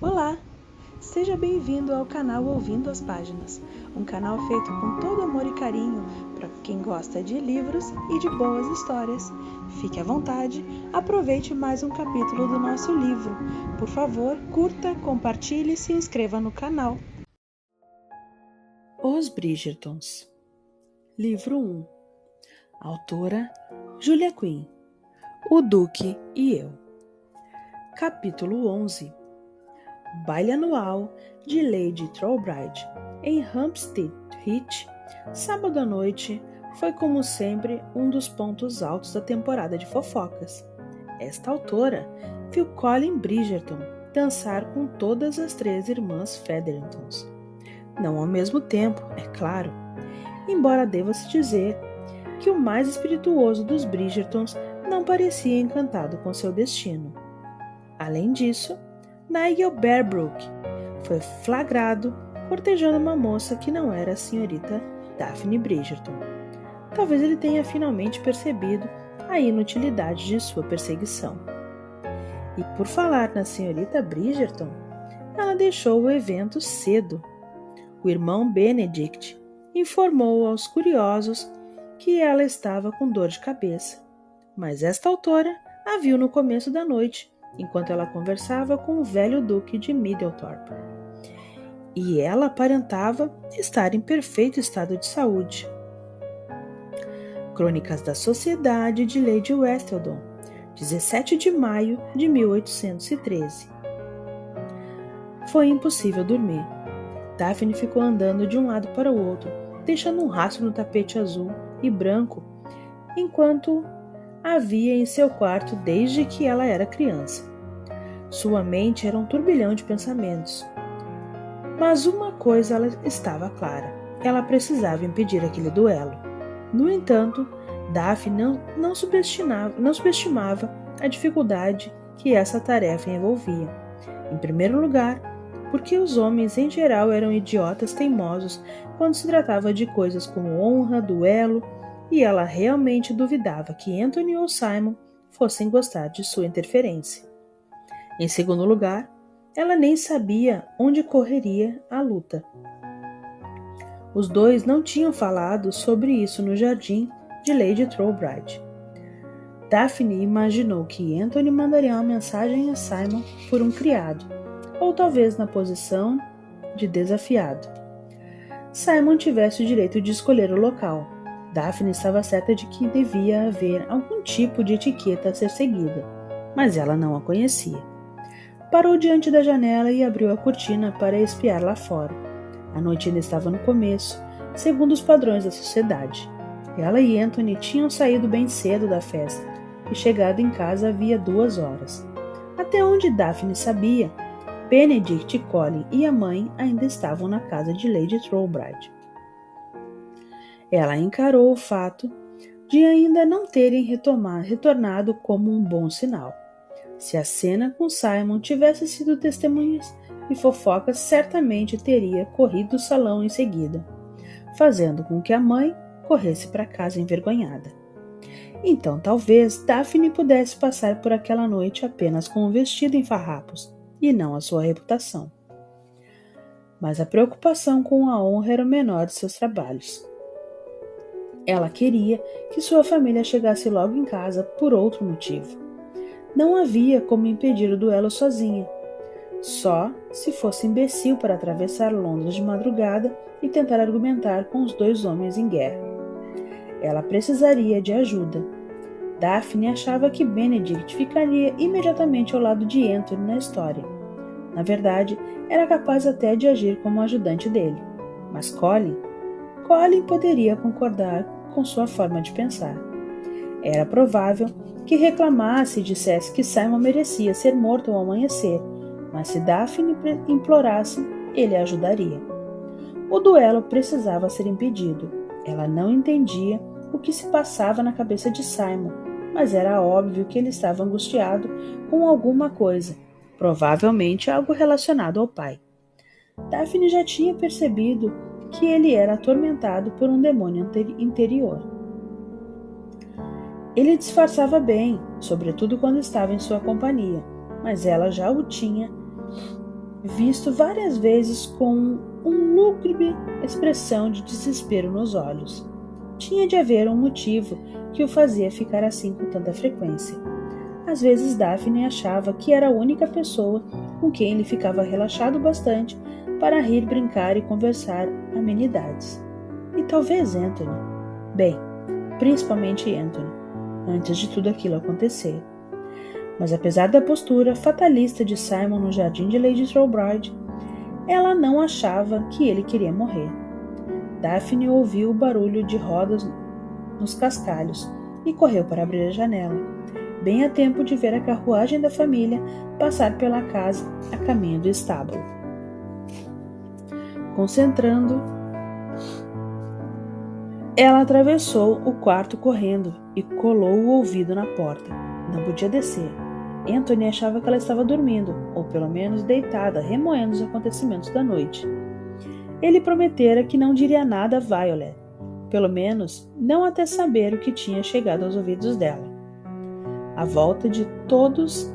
Olá! Seja bem-vindo ao canal Ouvindo as Páginas, um canal feito com todo amor e carinho para quem gosta de livros e de boas histórias. Fique à vontade, aproveite mais um capítulo do nosso livro. Por favor, curta, compartilhe e se inscreva no canal. Os Bridgertons. Livro 1. Autora Julia Quinn. O Duque e eu. Capítulo 11. Baile anual de Lady Trollbride em Hampstead Heath, sábado à noite, foi como sempre um dos pontos altos da temporada de fofocas. Esta autora viu Colin Bridgerton dançar com todas as 3 irmãs Featheringtons. Não ao mesmo tempo, é claro, embora deva-se dizer que o mais espirituoso dos Bridgertons não parecia encantado com seu destino. Além disso, Nigel Bearbrook foi flagrado cortejando uma moça que não era a senhorita Daphne Bridgerton. Talvez ele tenha finalmente percebido a inutilidade de sua perseguição. E por falar na senhorita Bridgerton, ela deixou o evento cedo. O irmão Benedict informou aos curiosos que ela estava com dor de cabeça, mas esta autora a viu no começo da noite, enquanto ela conversava com o velho duque de Middlethorpe. E ela aparentava estar em perfeito estado de saúde. Crônicas da Sociedade de Lady Westleton, 17 de maio de 1813. Foi impossível dormir. Daphne ficou andando de um lado para o outro, deixando um rastro no tapete azul e branco, enquanto havia em seu quarto desde que ela era criança. Sua mente era um turbilhão de pensamentos. Mas uma coisa ela estava clara: ela precisava impedir aquele duelo. No entanto, Daphne não subestimava a dificuldade que essa tarefa envolvia. Em primeiro lugar, porque os homens em geral eram idiotas teimosos quando se tratava de coisas como honra, duelo, e ela realmente duvidava que Anthony ou Simon fossem gostar de sua interferência. Em segundo lugar, ela nem sabia onde correria a luta. Os dois não tinham falado sobre isso no jardim de Lady Trollbride. Daphne imaginou que Anthony mandaria uma mensagem a Simon por um criado, ou talvez na posição de desafiado. Simon tivesse o direito de escolher o local. Daphne estava certa de que devia haver algum tipo de etiqueta a ser seguida, mas ela não a conhecia. Parou diante da janela e abriu a cortina para espiar lá fora. A noite ainda estava no começo, segundo os padrões da sociedade. Ela e Anthony tinham saído bem cedo da festa e chegado em casa havia 2 horas. Até onde Daphne sabia, Benedict, Colin e a mãe ainda estavam na casa de Lady Trollbride. Ela encarou o fato de ainda não terem retornado como um bom sinal. Se a cena com Simon tivesse sido testemunhas e fofocas, certamente teria corrido do salão em seguida, fazendo com que a mãe corresse para casa envergonhada. Então talvez Daphne pudesse passar por aquela noite apenas com um vestido em farrapos, e não a sua reputação. Mas a preocupação com a honra era o menor de seus trabalhos. Ela queria que sua família chegasse logo em casa por outro motivo. Não havia como impedir o duelo sozinha, só se fosse imbecil para atravessar Londres de madrugada e tentar argumentar com os 2 homens em guerra. Ela precisaria de ajuda. Daphne achava que Benedict ficaria imediatamente ao lado de Anthony na história. Na verdade, era capaz até de agir como ajudante dele. Mas Colin poderia concordar com sua forma de pensar. Era provável que reclamasse e dissesse que Simon merecia ser morto ao amanhecer, mas se Daphne implorasse, ele a ajudaria. O duelo precisava ser impedido. Ela não entendia o que se passava na cabeça de Simon, mas era óbvio que ele estava angustiado com alguma coisa, provavelmente algo relacionado ao pai. Daphne já tinha percebido que ele era atormentado por um demônio interior. Ele disfarçava bem, sobretudo quando estava em sua companhia, mas ela já o tinha visto várias vezes com um lúgubre expressão de desespero nos olhos. Tinha de haver um motivo que o fazia ficar assim com tanta frequência. Às vezes Daphne achava que era a única pessoa com quem ele ficava relaxado bastante para rir, brincar e conversar amenidades. E talvez Anthony. Bem, principalmente Anthony, antes de tudo aquilo acontecer. Mas apesar da postura fatalista de Simon no jardim de Lady Trollbride, ela não achava que ele queria morrer. Daphne ouviu o barulho de rodas nos cascalhos e correu para abrir a janela, bem a tempo de ver a carruagem da família passar pela casa a caminho do estábulo. Concentrando, ela atravessou o quarto correndo e colou o ouvido na porta. Não podia descer. Anthony achava que ela estava dormindo, ou pelo menos deitada, remoendo os acontecimentos da noite. Ele prometera que não diria nada a Violet, pelo menos não até saber o que tinha chegado aos ouvidos dela. A volta de todos,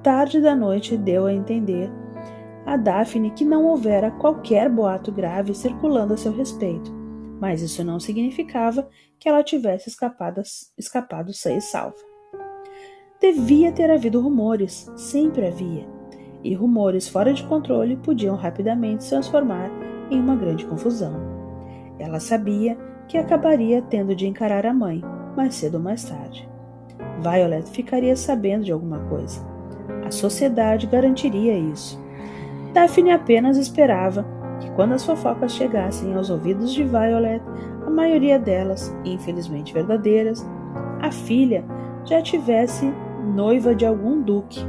tarde da noite, deu a entender a Daphne que não houvera qualquer boato grave circulando a seu respeito, mas isso não significava que ela tivesse escapado sã e salva. Devia ter havido rumores, sempre havia, e rumores fora de controle podiam rapidamente se transformar em uma grande confusão. Ela sabia que acabaria tendo de encarar a mãe, mais cedo ou mais tarde. Violet ficaria sabendo de alguma coisa. A sociedade garantiria isso. Daphne apenas esperava que quando as fofocas chegassem aos ouvidos de Violet, a maioria delas, infelizmente verdadeiras, a filha já tivesse noiva de algum duque.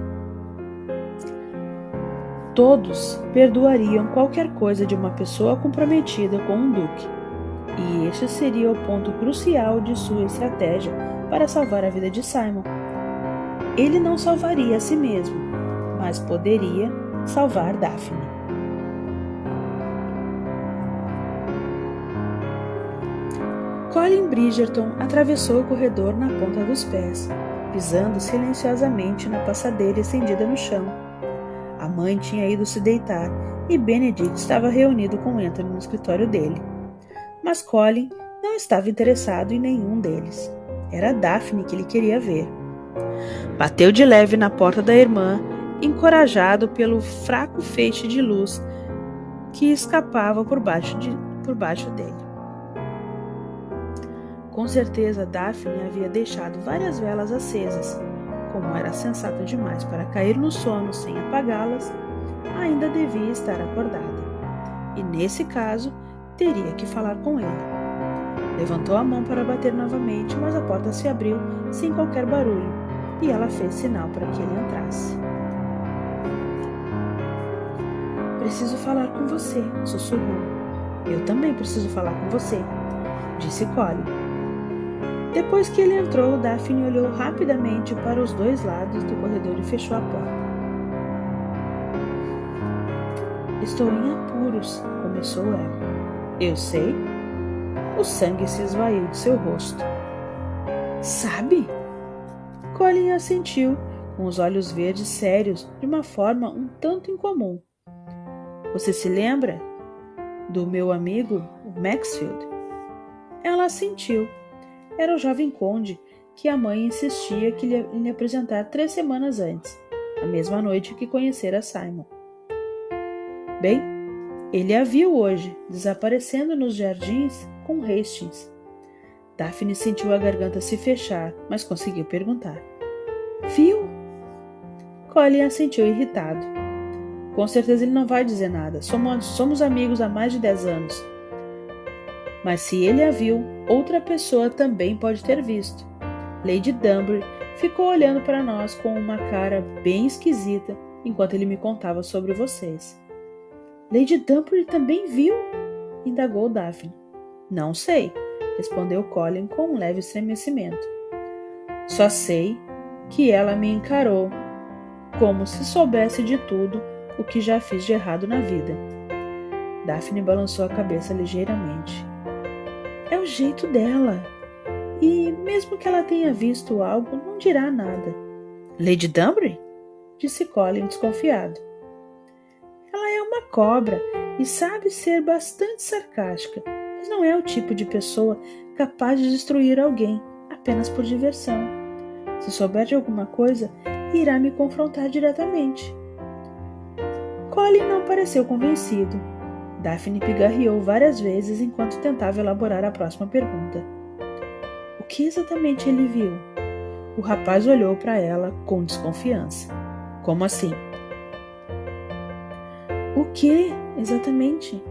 Todos perdoariam qualquer coisa de uma pessoa comprometida com um duque, e este seria o ponto crucial de sua estratégia para salvar a vida de Simon. Ele não salvaria a si mesmo, mas poderia salvar Daphne. Colin Bridgerton atravessou o corredor na ponta dos pés, pisando silenciosamente na passadeira estendida no chão. A mãe tinha ido se deitar e Benedict estava reunido com Anthony no escritório dele. Mas Colin não estava interessado em nenhum deles. Era Daphne que ele queria ver. Bateu de leve na porta da irmã, encorajado pelo fraco feixe de luz que escapava por baixo dele. Com certeza Daphne havia deixado várias velas acesas. Como era sensata demais para cair no sono sem apagá-las, ainda devia estar acordada. E nesse caso, teria que falar com ele. Levantou a mão para bater novamente, mas a porta se abriu sem qualquer barulho, e ela fez sinal para que ele entrasse. Preciso falar com você, sussurrou. Eu também preciso falar com você, disse Colin. Depois que ele entrou, Daphne olhou rapidamente para os dois lados do corredor e fechou a porta. Estou em apuros, começou ela. Eu sei. O sangue se esvaiu de seu rosto. Sabe? Colin assentiu, com os olhos verdes sérios, de uma forma um tanto incomum. Você se lembra do meu amigo, Maxfield? Ela assentiu. Era o jovem conde que a mãe insistia que lhe apresentar 3 semanas antes, a mesma noite que conhecera Simon. Bem, ele a viu hoje, desaparecendo nos jardins com Hastings. Daphne sentiu a garganta se fechar, mas conseguiu perguntar. Viu? Colin assentiu irritado. Com certeza ele não vai dizer nada. Somos amigos há mais de 10 anos. Mas se ele a viu, outra pessoa também pode ter visto. Lady Danbury ficou olhando para nós com uma cara bem esquisita enquanto ele me contava sobre vocês. Lady Danbury também viu? Indagou Daphne. Não sei, respondeu Colin com um leve estremecimento. Só sei que ela me encarou como se soubesse de tudo o que já fiz de errado na vida. Daphne balançou a cabeça ligeiramente. É o jeito dela. E mesmo que ela tenha visto algo, não dirá nada. Lady Danbury? Disse Colin desconfiado. Ela é uma cobra e sabe ser bastante sarcástica, mas não é o tipo de pessoa capaz de destruir alguém apenas por diversão. Se souber de alguma coisa, irá me confrontar diretamente. Colin não pareceu convencido. Daphne pigarreou várias vezes enquanto tentava elaborar a próxima pergunta. O que exatamente ele viu? O rapaz olhou para ela com desconfiança. Como assim? O que exatamente?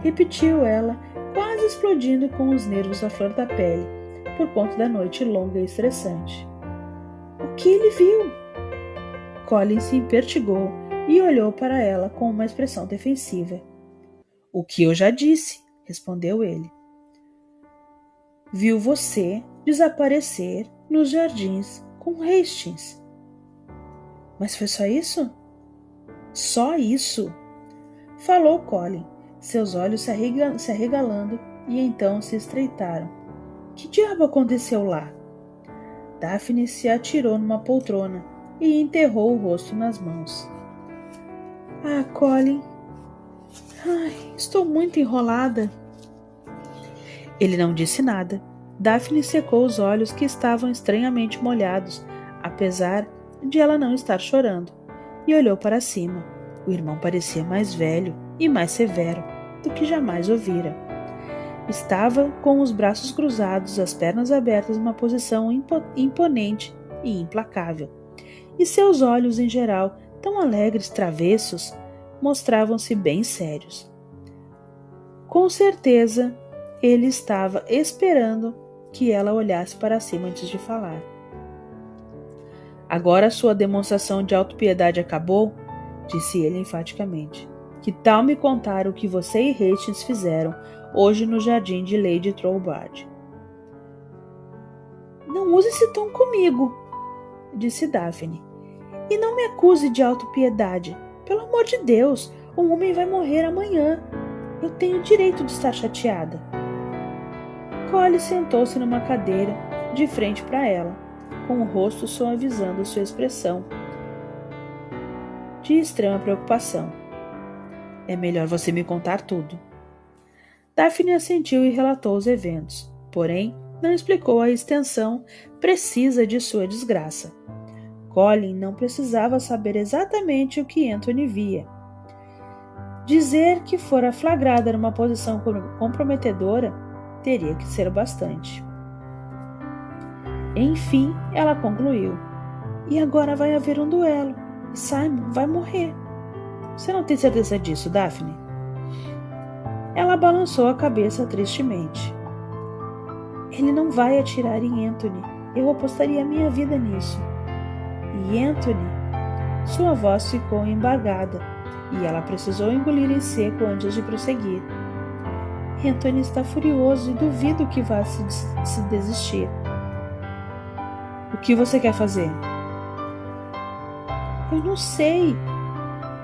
Repetiu ela, quase explodindo com os nervos à flor da pele, por conta da noite longa e estressante. O que ele viu? Colin se impertigou e olhou para ela com uma expressão defensiva. O que eu já disse, respondeu ele. Viu você desaparecer nos jardins com Hastings. Mas foi só isso? Só isso? Falou Colin, seus olhos se arregalando e então se estreitaram. Que diabo aconteceu lá? Daphne se atirou numa poltrona e enterrou o rosto nas mãos. Ah, Colin. Ai, estou muito enrolada. Ele não disse nada. Daphne secou os olhos que estavam estranhamente molhados, apesar de ela não estar chorando, e olhou para cima. O irmão parecia mais velho e mais severo do que jamais ouvira. Estava com os braços cruzados, as pernas abertas numa posição imponente e implacável. E seus olhos, em geral, tão alegres, travessos, mostravam-se bem sérios. Com certeza, ele estava esperando que ela olhasse para cima antes de falar. Agora sua demonstração de autopiedade acabou, disse ele enfaticamente. Que tal me contar o que você e Hastings fizeram hoje no jardim de Lady Trowbridge? Não use esse tom comigo, disse Daphne. E não me acuse de autopiedade. Pelo amor de Deus, um homem vai morrer amanhã. Eu tenho o direito de estar chateada. Colin sentou-se numa cadeira de frente para ela, com o rosto suavizando sua expressão de extrema preocupação. É melhor você me contar tudo. Daphne assentiu e relatou os eventos, porém não explicou a extensão precisa de sua desgraça. Colin não precisava saber exatamente o que Anthony via. Dizer que fora flagrada numa posição comprometedora teria que ser bastante. Enfim, ela concluiu. E agora vai haver um duelo. E Simon vai morrer. Você não tem certeza disso, Daphne? Ela balançou a cabeça tristemente. Ele não vai atirar em Anthony. Eu apostaria minha vida nisso. E Anthony? Sua voz ficou embargada e ela precisou engolir em seco antes de prosseguir. Anthony está furioso e duvido que vá se desistir. O que você quer fazer? Eu não sei.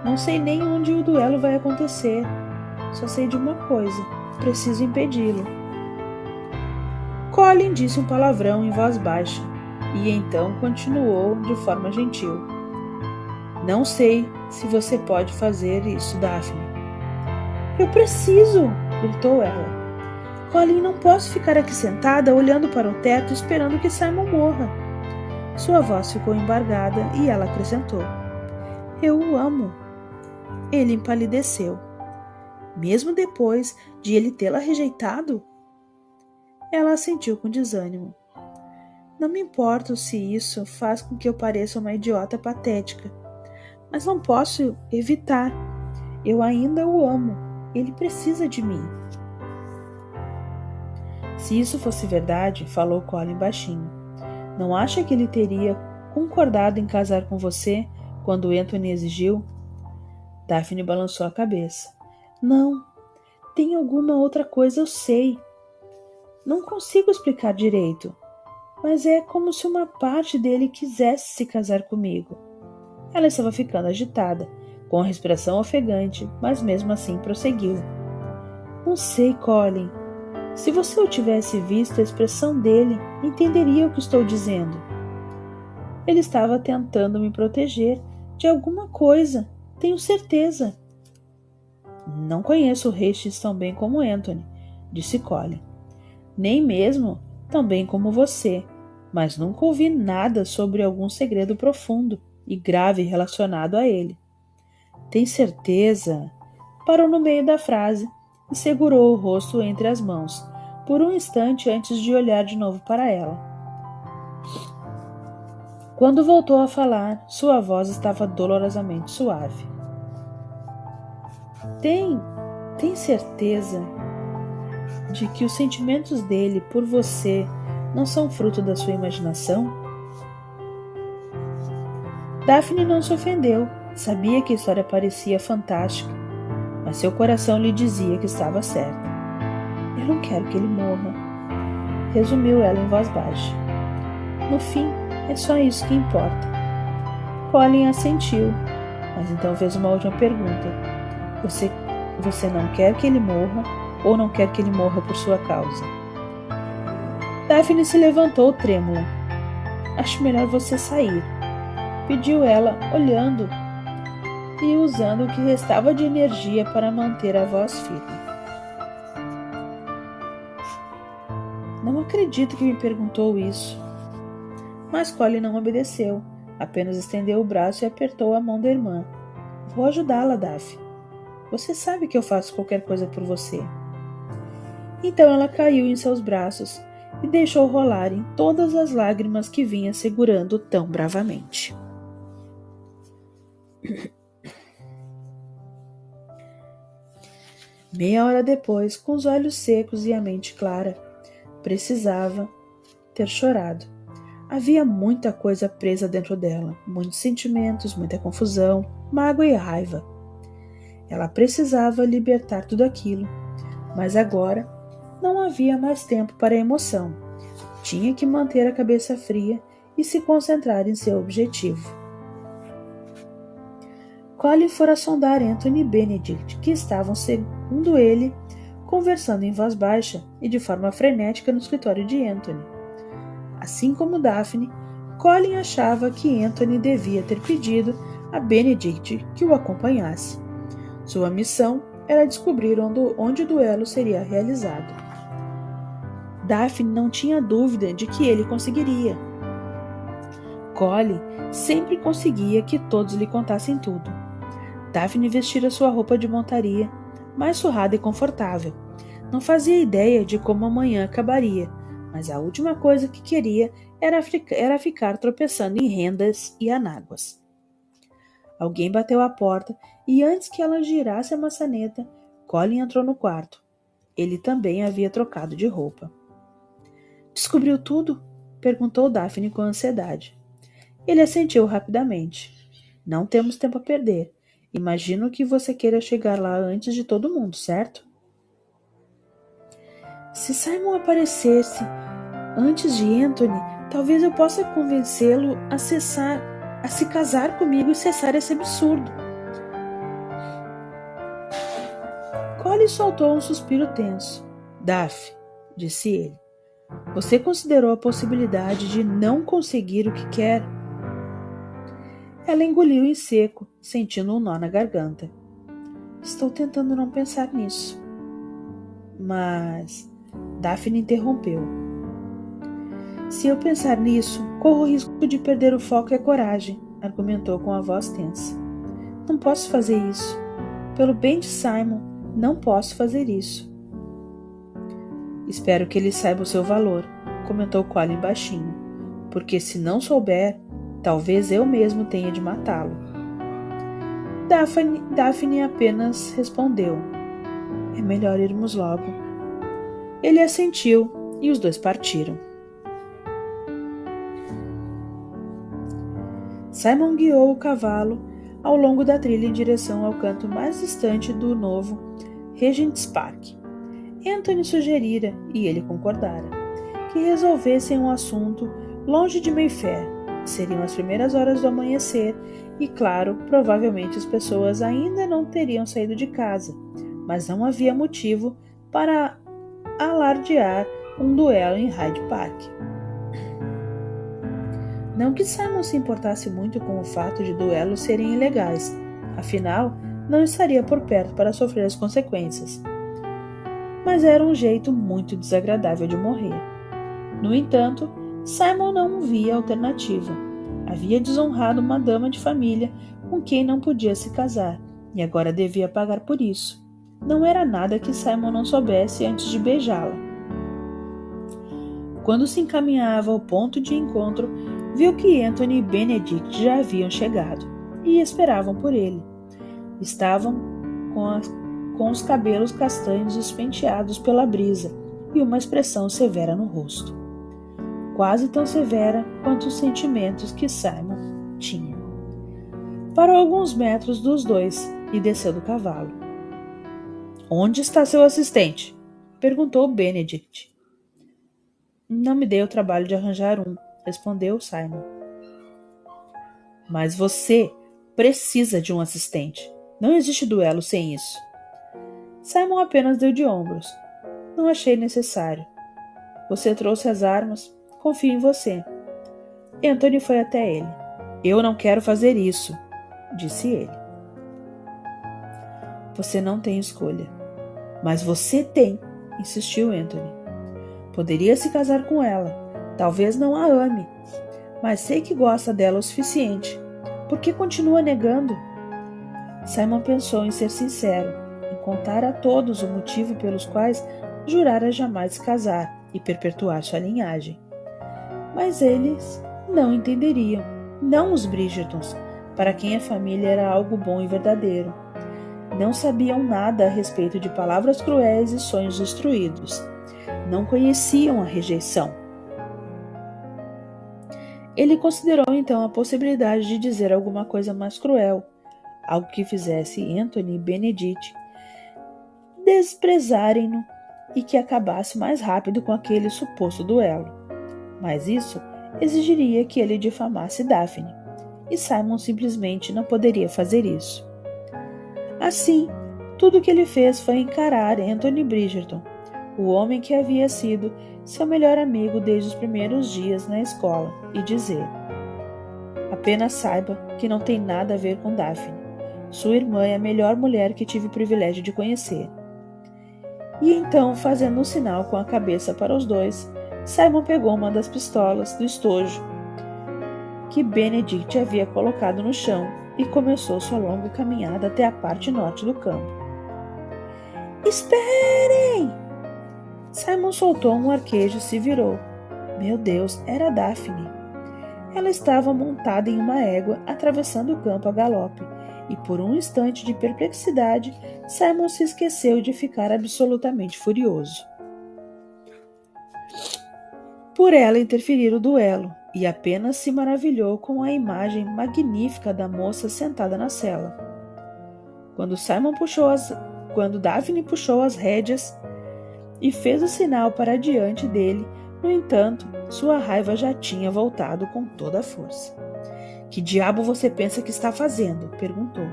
Não sei nem onde o duelo vai acontecer. Só sei de uma coisa. Preciso impedi-lo. Colin disse um palavrão em voz baixa e então continuou de forma gentil. Não sei se você pode fazer isso, Daphne. Eu preciso! Gritou ela. Colin, não posso ficar aqui sentada olhando para o teto esperando que Simon morra. Sua voz ficou embargada e ela acrescentou. Eu o amo. Ele empalideceu. Mesmo depois de ele tê-la rejeitado? Ela assentiu com desânimo. Não me importo se isso faz com que eu pareça uma idiota patética, mas não posso evitar. Eu ainda o amo. Ele precisa de mim. Se isso fosse verdade, falou Colin baixinho, não acha que ele teria concordado em casar com você quando Anthony exigiu? Daphne balançou a cabeça. Não, tem alguma outra coisa, eu sei. Não consigo explicar direito, mas é como se uma parte dele quisesse se casar comigo. Ela estava ficando agitada, com a respiração ofegante, mas mesmo assim prosseguiu. Não sei, Colin. Se você o tivesse visto a expressão dele, entenderia o que estou dizendo. Ele estava tentando me proteger de alguma coisa, tenho certeza. Não conheço Hastings tão bem como Anthony, disse Colin. Nem mesmo tão bem como você, mas nunca ouvi nada sobre algum segredo profundo e grave relacionado a ele. Tem certeza? Parou no meio da frase e segurou o rosto entre as mãos, por um instante antes de olhar de novo para ela. Quando voltou a falar, sua voz estava dolorosamente suave. Tem certeza de que os sentimentos dele por você não são fruto da sua imaginação? Daphne não se ofendeu. Sabia que a história parecia fantástica, mas seu coração lhe dizia que estava certa. Eu não quero que ele morra, resumiu ela em voz baixa. No fim, é só isso que importa. Colin assentiu, mas então fez uma última pergunta. Você não quer que ele morra ou não quer que ele morra por sua causa? Daphne se levantou trêmula. Acho melhor você sair, pediu ela, olhando e usando o que restava de energia para manter a voz firme. Não acredito que me perguntou isso. Mas Colin não obedeceu, apenas estendeu o braço e apertou a mão da irmã. Vou ajudá-la, Daphne. Você sabe que eu faço qualquer coisa por você. Então ela caiu em seus braços e deixou rolarem todas as lágrimas que vinha segurando tão bravamente. Meia hora depois, com os olhos secos e a mente clara, precisava ter chorado. Havia muita coisa presa dentro dela, muitos sentimentos, muita confusão, mágoa e raiva. Ela precisava libertar tudo aquilo, mas agora não havia mais tempo para a emoção. Tinha que manter a cabeça fria e se concentrar em seu objetivo. Colin fora sondar Anthony e Benedict, que estavam, segundo ele, conversando em voz baixa e de forma frenética no escritório de Anthony. Assim como Daphne, Colin achava que Anthony devia ter pedido a Benedict que o acompanhasse. Sua missão era descobrir onde o duelo seria realizado. Daphne não tinha dúvida de que ele conseguiria. Colin sempre conseguia que todos lhe contassem tudo. Daphne vestira sua roupa de montaria, mais surrada e confortável. Não fazia ideia de como amanhã acabaria, mas a última coisa que queria era ficar tropeçando em rendas e anáguas. Alguém bateu à porta e antes que ela girasse a maçaneta, Colin entrou no quarto. Ele também havia trocado de roupa. Descobriu tudo? Perguntou Daphne com ansiedade. Ele assentiu rapidamente. Não temos tempo a perder. Imagino que você queira chegar lá antes de todo mundo, certo? Se Simon aparecesse antes de Anthony, talvez eu possa convencê-lo a se casar comigo e cessar esse absurdo. Colin soltou um suspiro tenso. Daphne, disse ele, você considerou a possibilidade de não conseguir o que quer? Ela engoliu em seco, sentindo um nó na garganta. Estou tentando não pensar nisso. Mas Daphne interrompeu. Se eu pensar nisso, corro o risco de perder o foco e a coragem, argumentou com a voz tensa. Não posso fazer isso. Pelo bem de Simon, não posso fazer isso. Espero que ele saiba o seu valor, comentou Colin baixinho, porque se não souber, talvez eu mesmo tenha de matá-lo. Daphne apenas respondeu. É melhor irmos logo. Ele assentiu e os dois partiram. Simon guiou o cavalo ao longo da trilha em direção ao canto mais distante do novo Regent's Park. Anthony sugerira, e ele concordara, que resolvessem um assunto longe de Mayfair. Seriam as primeiras horas do amanhecer e, claro, provavelmente as pessoas ainda não teriam saído de casa, mas não havia motivo para alardear um duelo em Hyde Park. Não que Simon se importasse muito com o fato de duelos serem ilegais, afinal, não estaria por perto para sofrer as consequências. Mas era um jeito muito desagradável de morrer. No entanto, Simon não via alternativa. Havia desonrado uma dama de família com quem não podia se casar, e agora devia pagar por isso. Não era nada que Simon não soubesse antes de beijá-la. Quando se encaminhava ao ponto de encontro, viu que Anthony e Benedict já haviam chegado e esperavam por ele. Estavam com os cabelos castanhos espenteados pela brisa e uma expressão severa no rosto, quase tão severa quanto os sentimentos que Simon tinha. Parou a alguns metros dos dois e desceu do cavalo. "Onde está seu assistente?" perguntou Benedict. "Não me dei o trabalho de arranjar um", respondeu Simon. "Mas você precisa de um assistente. Não existe duelo sem isso." Simon apenas deu de ombros. "Não achei necessário. Você trouxe as armas. Confio em você." Anthony foi até ele. "Eu não quero fazer isso", disse ele. "Você não tem escolha." "Mas você tem", insistiu Anthony. "Poderia se casar com ela. Talvez não a ame, mas sei que gosta dela o suficiente. Por que continua negando?" Simon pensou em ser sincero, em contar a todos o motivo pelos quais jurara jamais se casar e perpetuar sua linhagem. Mas eles não entenderiam, não os Bridgertons, para quem a família era algo bom e verdadeiro. Não sabiam nada a respeito de palavras cruéis e sonhos destruídos. Não conheciam a rejeição. Ele considerou então a possibilidade de dizer alguma coisa mais cruel, algo que fizesse Anthony e Benedict desprezarem-no e que acabasse mais rápido com aquele suposto duelo. Mas isso exigiria que ele difamasse Daphne, e Simon simplesmente não poderia fazer isso. Assim, tudo o que ele fez foi encarar Anthony Bridgerton, o homem que havia sido seu melhor amigo desde os primeiros dias na escola, e dizer: "Apenas saiba que não tem nada a ver com Daphne. Sua irmã é a melhor mulher que tive o privilégio de conhecer." E então, fazendo um sinal com a cabeça para os dois, Simon pegou uma das pistolas do estojo que Benedict havia colocado no chão e começou sua longa caminhada até a parte norte do campo. "Esperem!" Simon soltou um arquejo e se virou. Meu Deus, era Daphne. Ela estava montada em uma égua, atravessando o campo a galope, e por um instante de perplexidade, Simon se esqueceu de ficar absolutamente furioso por ela interferir o duelo, e apenas se maravilhou com a imagem magnífica da moça sentada na sela. Quando Daphne puxou as rédeas e fez o sinal para diante dele, no entanto, sua raiva já tinha voltado com toda a força. "Que diabo você pensa que está fazendo?" perguntou.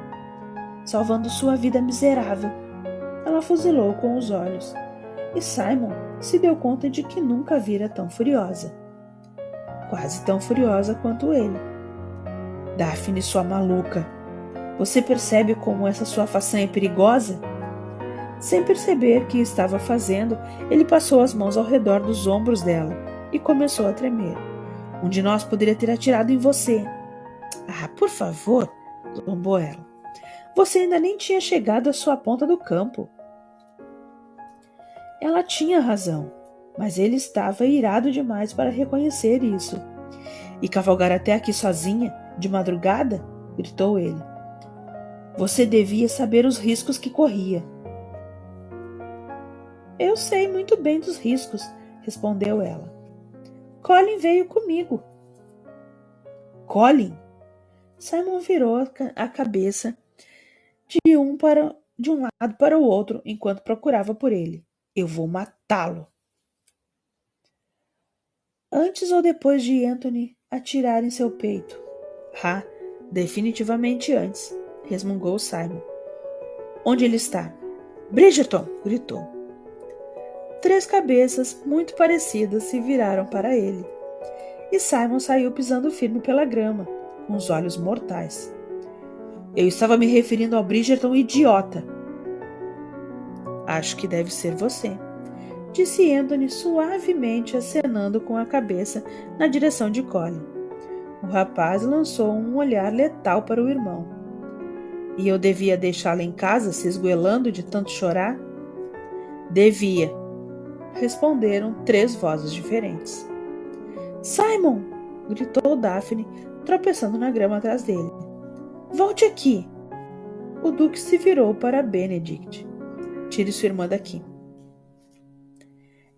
"Salvando sua vida miserável." Ela fuzilou com os olhos, e Simon se deu conta de que nunca vira tão furiosa. Quase tão furiosa quanto ele. "Daphne, sua maluca, você percebe como essa sua façanha é perigosa?" Sem perceber o que estava fazendo, ele passou as mãos ao redor dos ombros dela e começou a tremer. "Um de nós poderia ter atirado em você." "Ah, por favor", zombou ela. "Você ainda nem tinha chegado à sua ponta do campo." Ela tinha razão, mas ele estava irado demais para reconhecer isso. "E cavalgar até aqui sozinha, de madrugada?" gritou ele. "Você devia saber os riscos que corria." "Eu sei muito bem dos riscos", respondeu ela. "Colin veio comigo." "Colin?" Simon virou a cabeça de um lado para o outro enquanto procurava por ele. "Eu vou matá-lo." Antes ou depois de Anthony atirar em seu peito? "Ah, definitivamente antes", resmungou Simon. "Onde ele está?" "Bridgerton!" gritou. 3 cabeças muito parecidas se viraram para ele, e Simon saiu pisando firme pela grama, com os olhos mortais. Eu estava me referindo ao Bridgerton idiota. Acho que deve ser você, disse Anthony suavemente, acenando com a cabeça na direção de Colin. O rapaz lançou um olhar letal para o irmão. E eu devia deixá-la em casa se esgoelando de tanto chorar? Devia, responderam 3 vozes diferentes. Simon! Gritou Daphne, tropeçando na grama atrás dele. Volte aqui! O duque se virou para Benedict. Tire sua irmã daqui.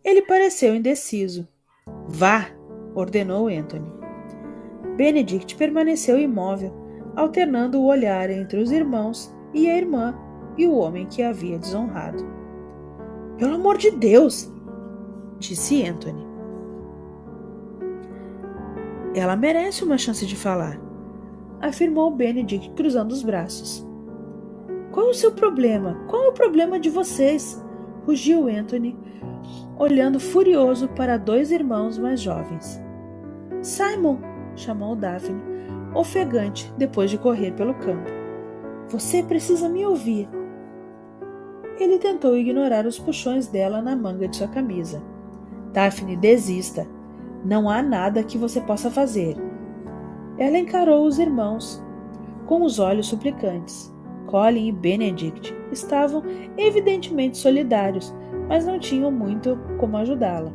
Ele pareceu indeciso. Vá! Ordenou Anthony. Benedict permaneceu imóvel, alternando o olhar entre os irmãos e a irmã e o homem que a havia desonrado. Pelo amor de Deus! Disse Anthony. Ela merece uma chance de falar, afirmou Benedict cruzando os braços. Qual é o seu problema? Qual é o problema de vocês? Rugiu Anthony, olhando furioso para 2 irmãos mais jovens. Simon! Chamou Daphne, ofegante depois de correr pelo campo. Você precisa me ouvir. Ele tentou ignorar os puxões dela na manga de sua camisa. Daphne, desista. Não há nada que você possa fazer. Ela encarou os irmãos com os olhos suplicantes. Colin e Benedict estavam evidentemente solidários, mas não tinham muito como ajudá-la.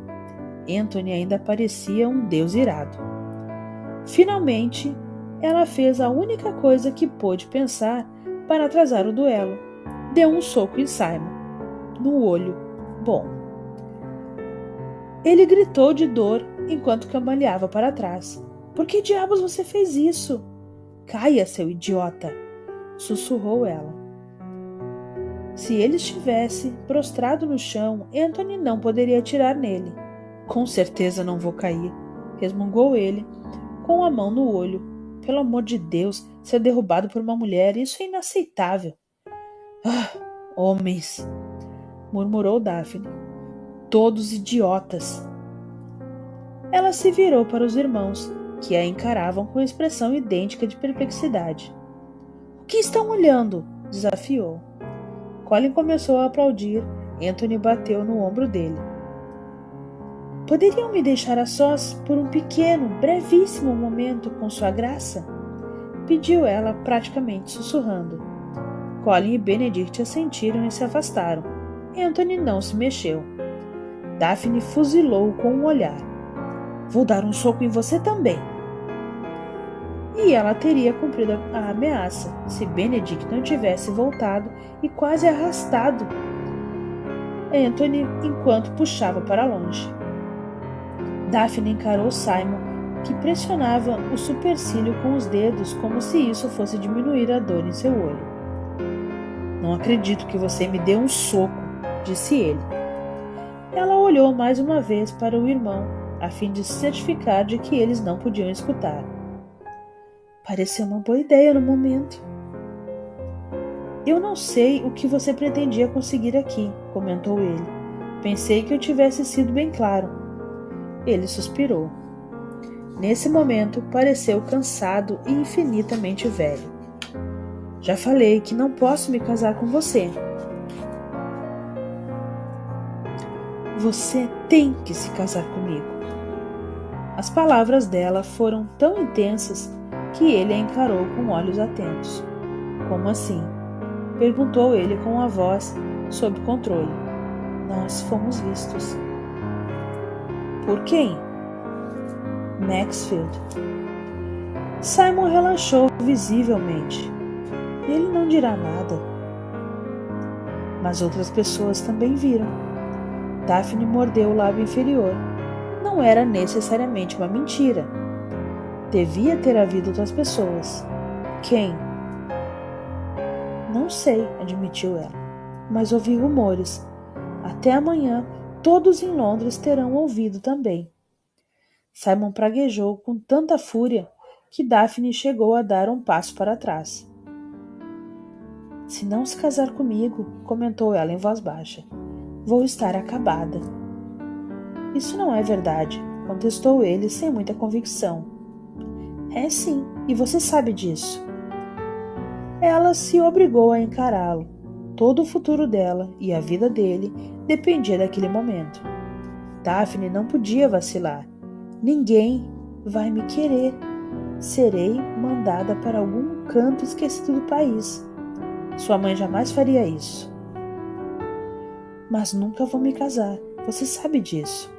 Anthony ainda parecia um deus irado. Finalmente, ela fez a única coisa que pôde pensar para atrasar o duelo. Deu um soco em Simon, no olho bom. Ele gritou de dor enquanto cambaleava para trás. Por que diabos você fez isso? Caia, seu idiota! Sussurrou ela. Se ele estivesse prostrado no chão, Anthony não poderia atirar nele. Com certeza não vou cair, resmungou ele, com a mão no olho. Pelo amor de Deus, ser derrubado por uma mulher, isso é inaceitável. Ah, homens, murmurou Daphne. Todos idiotas. Ela se virou para os irmãos, que a encaravam com expressão idêntica de perplexidade. O que estão olhando? Desafiou. Colin começou a aplaudir. Anthony bateu no ombro dele. Poderiam me deixar a sós por um pequeno, brevíssimo momento com sua graça? Pediu ela, praticamente sussurrando. Colin e Benedict assentiram e se afastaram. Anthony não se mexeu. Daphne fuzilou com um olhar. Vou dar um soco em você também. E ela teria cumprido a ameaça se Benedict não tivesse voltado e quase arrastado Anthony enquanto puxava para longe. Daphne encarou Simon, que pressionava o supercílio com os dedos como se isso fosse diminuir a dor em seu olho. Não acredito que você me dê um soco, disse ele. Ela olhou mais uma vez para o irmão, a fim de se certificar de que eles não podiam escutar. Pareceu uma boa ideia no momento. Eu não sei o que você pretendia conseguir aqui, comentou ele. Pensei que eu tivesse sido bem claro. Ele suspirou. Nesse momento, pareceu cansado e infinitamente velho. Já falei que não posso me casar com você. Você tem que se casar comigo. As palavras dela foram tão intensas que ele a encarou com olhos atentos. Como assim? Perguntou ele com a voz sob controle. Nós fomos vistos. Por quem? Maxfield. Simon relaxou visivelmente. Ele não dirá nada. Mas outras pessoas também viram. Daphne mordeu o lábio inferior. Não era necessariamente uma mentira. Devia ter havido outras pessoas. Quem? Não sei, admitiu ela. Mas ouvi rumores. Até amanhã, todos em Londres terão ouvido também. Simon praguejou com tanta fúria que Daphne chegou a dar um passo para trás. Se não se casar comigo, comentou ela em voz baixa, vou estar acabada. Isso não é verdade, contestou ele sem muita convicção. É sim, e você sabe disso. Ela se obrigou a encará-lo. Todo o futuro dela e a vida dele dependia daquele momento. Daphne não podia vacilar. Ninguém vai me querer. Serei mandada para algum canto esquecido do país. Sua mãe jamais faria isso. Mas nunca vou me casar. Você sabe disso.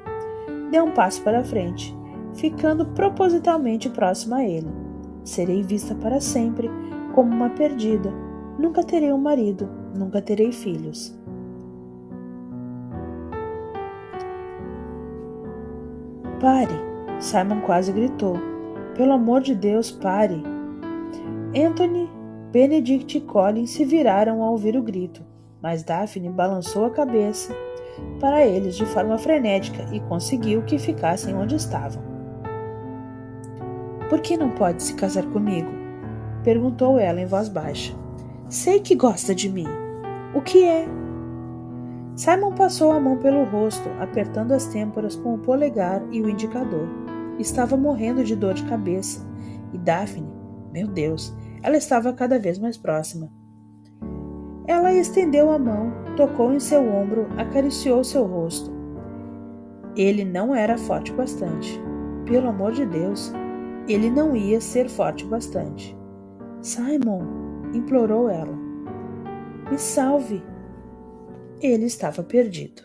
Deu um passo para frente, ficando propositalmente próxima a ele. Serei vista para sempre como uma perdida. Nunca terei um marido, nunca terei filhos. Pare! Simon quase gritou. Pelo amor de Deus, pare! Anthony, Benedict e Colin se viraram ao ouvir o grito, mas Daphne balançou a cabeça para eles de forma frenética e conseguiu que ficassem onde estavam. Por que não pode se casar comigo? Perguntou ela em voz baixa. Sei que gosta de mim. O que é? Simon passou a mão pelo rosto, apertando as têmporas com o polegar e o indicador. Estava morrendo de dor de cabeça. E Daphne, meu Deus, ela estava cada vez mais próxima. Ela estendeu a mão, tocou em seu ombro, acariciou seu rosto. Ele não era forte o bastante. Pelo amor de Deus, ele não ia ser forte o bastante. Simon, implorou ela. Me salve. Ele estava perdido.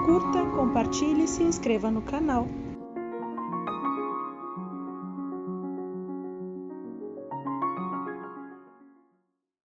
Curta, compartilhe e se inscreva no canal.